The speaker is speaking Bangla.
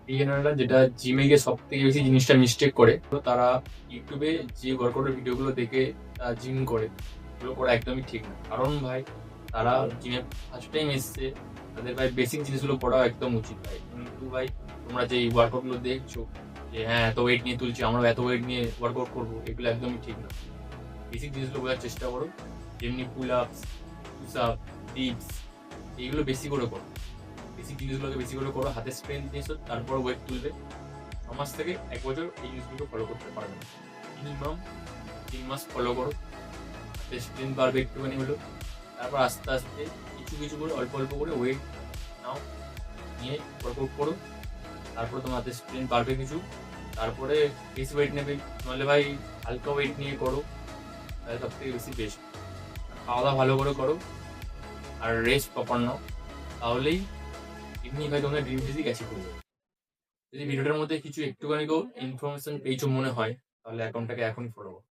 বিগিনাররা যেটা জিমে গিয়ে সব থেকে বেশি জিনিসটা মিস্টেক করে, তো তারা ইউটিউবে যে ওয়ার্কআউটের ভিডিওগুলো দেখে জিম করে, এগুলো করা একদমই ঠিক না। কারণ ভাই তারা জিমে ফার্স্ট টাইম এসছে, তাদের ভাই বেসিক জিনিসগুলো পড়া একদম উচিত ভাই। কিন্তু ভাই তোমরা যে ওয়ার্কআউটগুলো দেখছো যে হ্যাঁ এত ওয়েট নিয়ে তুলছি, আমরা এত ওয়েট নিয়ে ওয়ার্কআউট করবো, এগুলো একদমই ঠিক না। বেসিক জিনিসগুলো বোঝার চেষ্টা করো, যেমনি পুল আপস, পুশ আপ, ডিপস, এইগুলো বেশি করে করো। বেসিক জিনিসগুলোকে বেশি করে করো, হাতের স্ট্রেংথ নিয়েছো, তারপর ওয়েট তুলবে। 6 মাস থেকে 1 বছর এই জিনিসগুলো ফলো করতে পারবে না। মিনিমাম 3 মাস ফলো করো, হাতের স্ট্রেংথ বাড়বে একটুখানি হলো। তারপর আস্তে আস্তে কিছু কিছু করে অল্প অল্প করে ওয়েট নাও, নিয়ে ওয়ার্কআউট করো। তারপরে তোমার হাতের স্ট্রেংথ বাড়বে কিছু, তারপরে বেশি ওয়েট নেবে। নাহলে ভাই হালকা ওয়েট নিয়ে করো, তাহলে সব থেকে বেশি বেস্ট। খাওয়া দাওয়া ভালো করে করো, আর রেস্ট প্রপার নাও, তাহলেই এমনি ভাই তোমাদের ড্রিম ফিজিক অ্যাচিভ করবে। যদি ভিডিওটার মধ্যে কিছু একটুখানি ইনফরমেশন পেয়েছো মনে হয়, তাহলে অ্যাকাউন্টটাকে এখনই ফলো করো।